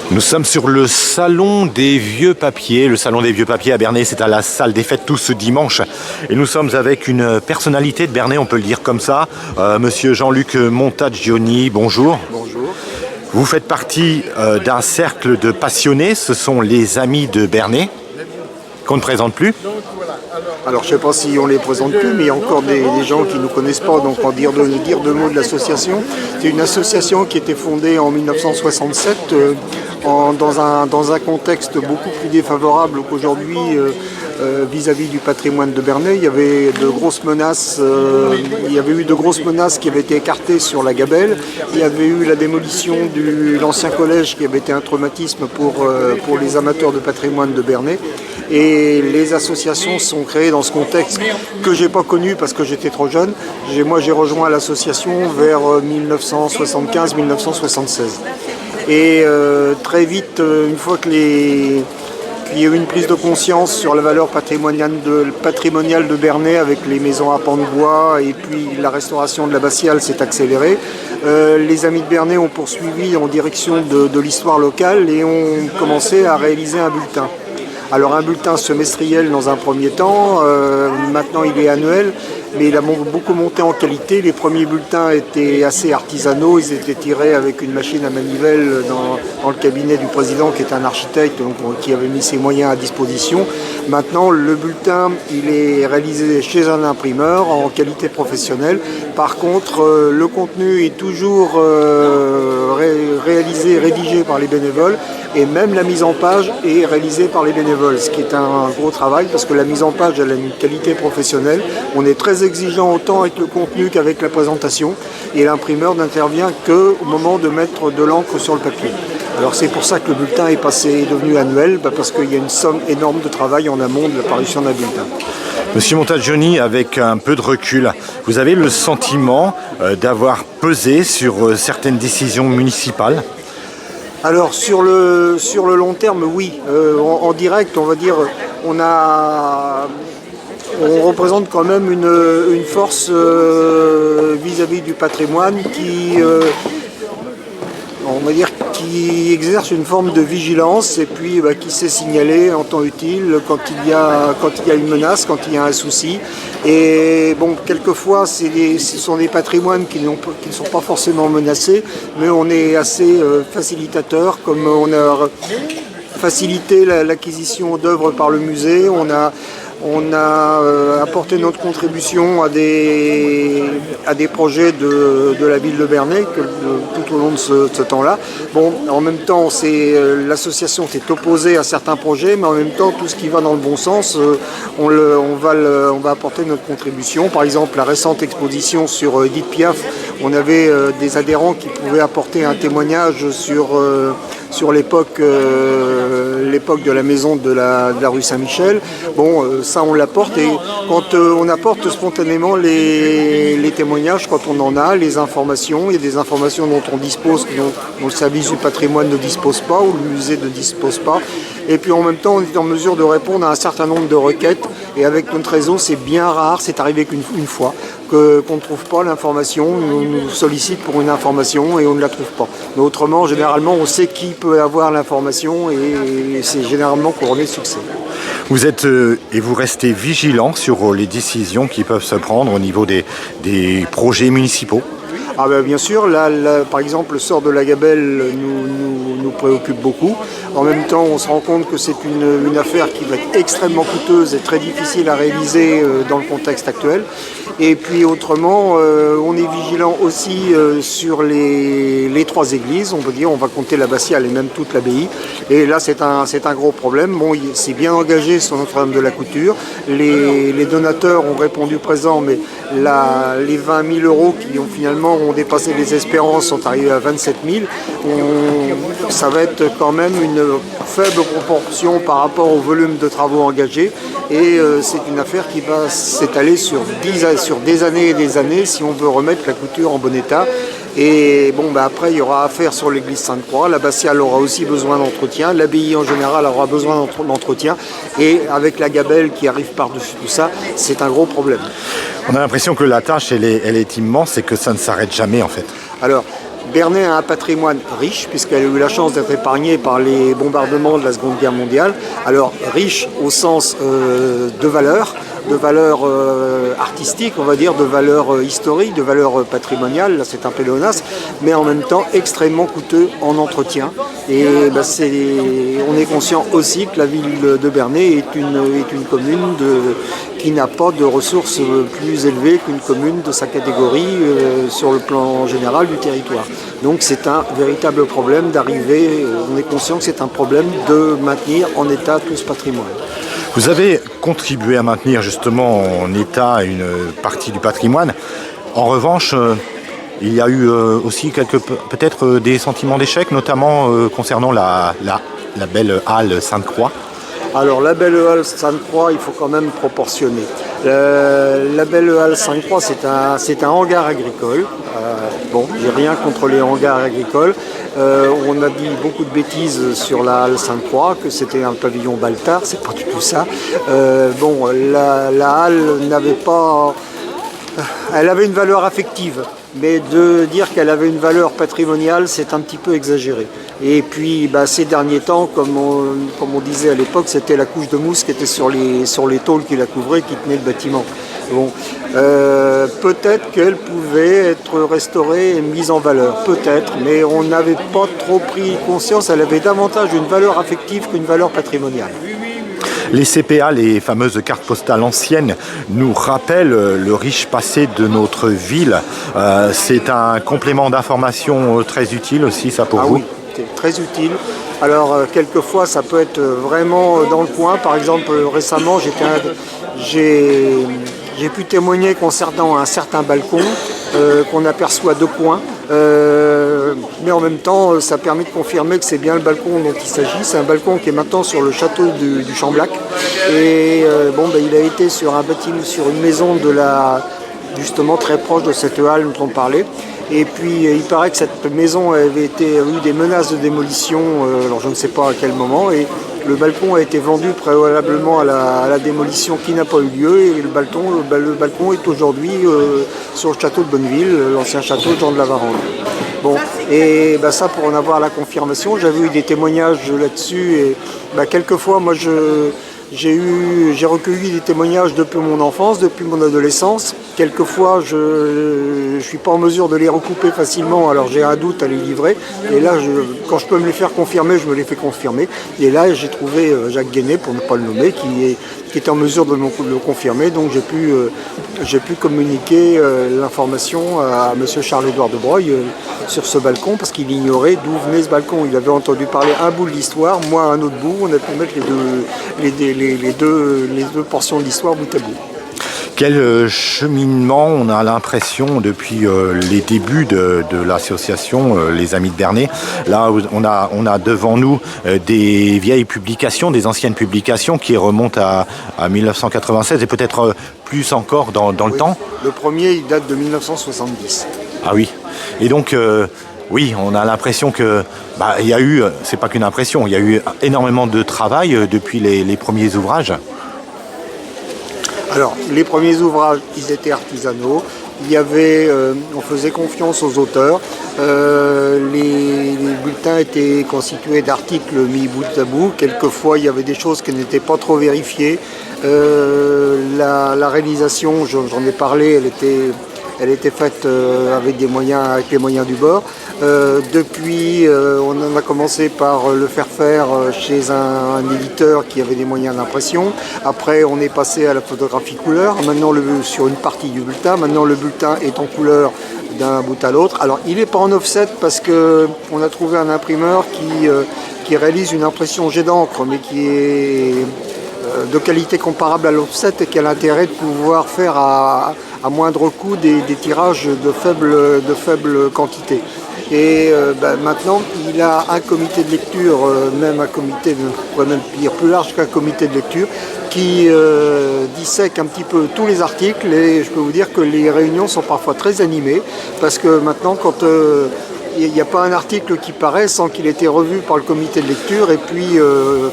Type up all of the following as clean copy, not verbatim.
Nous sommes sur le salon des vieux papiers. Le salon des vieux papiers à Bernay, c'est à la salle des fêtes tout ce dimanche. Et nous sommes avec une personnalité de Bernay, on peut le dire comme ça. Monsieur Jean-Luc Montagioni, bonjour. Bonjour. Vous faites partie d'un cercle de passionnés, ce sont les Amis de Bernay, qu'on ne présente plus. Alors je ne sais pas si on les présente plus, mais il y a encore des gens qui ne nous connaissent pas, donc en dire deux mots de l'association. C'est une association qui a été fondée en 1967 dans un contexte beaucoup plus défavorable qu'aujourd'hui vis-à-vis du patrimoine de Bernay. Il y avait de grosses menaces, eu de grosses menaces qui avaient été écartées sur la Gabelle. Il y avait eu la démolition de l'ancien collège qui avait été un traumatisme pour les amateurs de patrimoine de Bernay. Et les associations sont créées dans ce contexte que je n'ai pas connu parce que j'étais trop jeune. Moi j'ai rejoint l'association vers 1975-1976. Et très vite, une fois qu'il y a eu une prise de conscience sur la valeur patrimoniale de Bernay avec les maisons à pans de bois et puis la restauration de l'abbatiale s'est accélérée. Les Amis de Bernay ont poursuivi en direction de l'histoire locale et ont commencé à réaliser un bulletin. Alors un bulletin semestriel dans un premier temps, maintenant il est annuel, mais il a beaucoup monté en qualité. Les premiers bulletins étaient assez artisanaux, ils étaient tirés avec une machine à manivelle dans le cabinet du président qui est un architecte, donc, qui avait mis ses moyens à disposition. Maintenant le bulletin il est réalisé chez un imprimeur en qualité professionnelle. Par contre le contenu est toujours rédigé par les bénévoles. Et même la mise en page est réalisée par les bénévoles, ce qui est un gros travail parce que la mise en page elle a une qualité professionnelle. On est très exigeant autant avec le contenu qu'avec la présentation et l'imprimeur n'intervient qu'au moment de mettre de l'encre sur le papier. Alors c'est pour ça que le bulletin est devenu annuel, parce qu'il y a une somme énorme de travail en amont de la parution d'un bulletin. Monsieur Montagioni, avec un peu de recul, vous avez le sentiment d'avoir pesé sur certaines décisions municipales ? Alors sur le long terme, oui. En direct, on va dire, on représente quand même une force vis-à-vis du patrimoine qui exerce une forme de vigilance et puis qui sait signaler en temps utile quand il y a une menace, quand il y a un souci. Et bon, quelquefois, ce sont des patrimoines qui ne sont pas forcément menacés, mais on est assez facilitateur, comme on a facilité l'acquisition d'œuvres par le musée, on a apporté notre contribution à des projets de la ville de Bernay tout au long de ce temps-là. Bon, en même temps, l'association s'est opposée à certains projets, mais en même temps, tout ce qui va dans le bon sens, on va apporter notre contribution. Par exemple, la récente exposition sur Edith Piaf, on avait des adhérents qui pouvaient apporter un témoignage sur l'époque de la maison de la rue Saint-Michel. Bon, ça on l'apporte et quand on apporte spontanément les témoignages, quand on en a, les informations, il y a des informations dont on dispose, dont le service du patrimoine ne dispose pas ou le musée ne dispose pas. Et puis en même temps, on est en mesure de répondre à un certain nombre de requêtes. Et avec notre réseau, c'est bien rare, c'est arrivé qu'une fois, qu'on ne trouve pas l'information. On nous sollicite pour une information et on ne la trouve pas. Mais autrement, généralement, on sait qui peut avoir l'information et c'est généralement couronné de succès. Vous êtes et vous restez vigilant sur les décisions qui peuvent se prendre au niveau des projets municipaux ? Ah ben bien sûr, là, par exemple, le sort de la Gabelle nous préoccupe beaucoup. En même temps, on se rend compte que c'est une affaire qui va être extrêmement coûteuse et très difficile à réaliser dans le contexte actuel. Et puis autrement, on est vigilant aussi sur les trois églises. On peut dire, on va compter l'abbatiale et même toute l'abbaye. Et là, c'est un gros problème. Bon, c'est bien engagé sur Notre-Dame de la Couture. Les donateurs ont répondu présent, mais les 20 000 € qui ont finalement dépassé les espérances sont arrivés à 27 000. Ça va être quand même une faible proportion par rapport au volume de travaux engagés. Et c'est une affaire qui va s'étaler sur des années et des années si on veut remettre la couture en bon état. Et bon, après, il y aura affaire sur l'église Sainte-Croix. L'abbatiale aura aussi besoin d'entretien. L'abbaye en général aura besoin d'entretien. Et avec la Gabelle qui arrive par-dessus tout ça, c'est un gros problème. On a l'impression que la tâche, elle est immense et que ça ne s'arrête jamais en fait. Alors, Bernay a un patrimoine riche, puisqu'elle a eu la chance d'être épargnée par les bombardements de la Seconde Guerre mondiale. Alors riche au sens de valeurs artistiques, on va dire, de valeurs historiques, de valeurs patrimoniales, là c'est un pléonasme, mais en même temps extrêmement coûteux en entretien. Et on est conscient aussi que la ville de Bernay est une commune qui n'a pas de ressources plus élevées qu'une commune de sa catégorie sur le plan général du territoire. Donc c'est un véritable problème d'arriver, on est conscient que c'est un problème de maintenir en état tout ce patrimoine. Vous avez contribué à maintenir justement en état une partie du patrimoine. En revanche, il y a eu aussi peut-être des sentiments d'échec, notamment concernant la belle halle Sainte-Croix. Alors la belle halle Sainte-Croix, il faut quand même proportionner. La belle halle Sainte-Croix, c'est un hangar agricole. Bon, j'ai rien contre les hangars agricoles. On a dit beaucoup de bêtises sur la halle Sainte-Croix, que c'était un pavillon Baltard, c'est pas du tout ça. La halle n'avait pas... Elle avait une valeur affective, mais de dire qu'elle avait une valeur patrimoniale, c'est un petit peu exagéré. Et puis ces derniers temps, comme on disait à l'époque, c'était la couche de mousse qui était sur les tôles qui la couvraient, qui tenaient le bâtiment. Bon, peut-être qu'elle pouvait être restaurée et mise en valeur, peut-être, mais on n'avait pas trop pris conscience, elle avait davantage une valeur affective qu'une valeur patrimoniale. Les CPA, les fameuses cartes postales anciennes, nous rappellent le riche passé de notre ville. C'est un complément d'information très utile aussi, ça, pour vous? Oui, c'est très utile. Alors, quelquefois, ça peut être vraiment dans le coin. Par exemple, récemment, j'ai pu témoigner concernant un certain balcon qu'on aperçoit de coin. Mais en même temps, ça permet de confirmer que c'est bien le balcon dont il s'agit. C'est un balcon qui est maintenant sur le château du Chamblac. Et il a été sur un bâtiment, sur une maison justement très proche de cette halle dont on parlait. Et puis il paraît que cette maison avait eu des menaces de démolition, alors je ne sais pas à quel moment, et le balcon a été vendu préalablement à la démolition qui n'a pas eu lieu, et le balcon est aujourd'hui sur le château de Bonneville, l'ancien château de Jean de la Varenne. Bon, et ça pour en avoir la confirmation, j'avais eu des témoignages là-dessus, et quelquefois moi j'ai recueilli des témoignages depuis mon enfance, depuis mon adolescence. Quelquefois, je ne suis pas en mesure de les recouper facilement, alors j'ai un doute à les livrer. Et là, quand je peux me les faire confirmer, je me les fais confirmer. Et là, j'ai trouvé Jacques Guénet, pour ne pas le nommer, qui est en mesure de le confirmer. Donc j'ai pu communiquer l'information à M. Charles-Édouard de Broglie sur ce balcon, parce qu'il ignorait d'où venait ce balcon. Il avait entendu parler un bout de l'histoire, moi un autre bout. On a pu mettre les deux portions de l'histoire bout à bout. Quel cheminement on a l'impression depuis les débuts de l'association Les Amis de Bernay. Là, on a devant nous des vieilles publications, des anciennes publications qui remontent à 1996 et peut-être plus encore dans le temps. Le premier, il date de 1970. Ah oui. Et donc, oui, on a l'impression que il y a eu, c'est pas qu'une impression, il y a eu énormément de travail depuis les premiers ouvrages. Alors, les premiers ouvrages, ils étaient artisanaux. On faisait confiance aux auteurs. Les bulletins étaient constitués d'articles mis bout à bout. Quelquefois, il y avait des choses qui n'étaient pas trop vérifiées. La réalisation, j'en ai parlé, elle était faite avec les moyens du bord. Depuis, on en a commencé par le faire chez un éditeur qui avait des moyens d'impression. Après, on est passé à la photographie couleur. Maintenant, sur une partie du bulletin. Maintenant, le bulletin est en couleur d'un bout à l'autre. Alors, il n'est pas en offset parce qu'on a trouvé un imprimeur qui réalise une impression jet d'encre, mais qui est de qualité comparable à l'offset et qui a l'intérêt de pouvoir faire à moindre coût des tirages de faible quantité. Et maintenant, il a un comité de lecture, même un comité, on pourrait même dire plus large qu'un comité de lecture, qui dissèque un petit peu tous les articles. Et je peux vous dire que les réunions sont parfois très animées, parce que maintenant, quand il n'y a pas un article qui paraît sans qu'il ait été revu par le comité de lecture et puis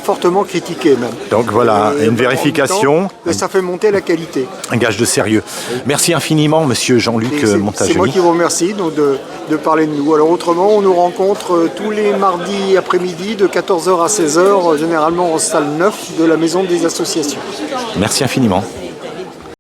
fortement critiqué même. Donc voilà, Et une vérification. Ça fait monter la qualité. Un gage de sérieux. Merci infiniment, monsieur Jean-Luc Montagioli. C'est moi qui vous remercie donc, de parler de nous. Alors autrement, on nous rencontre tous les mardis après-midi de 14h à 16h, généralement en salle 9 de la Maison des Associations. Merci infiniment.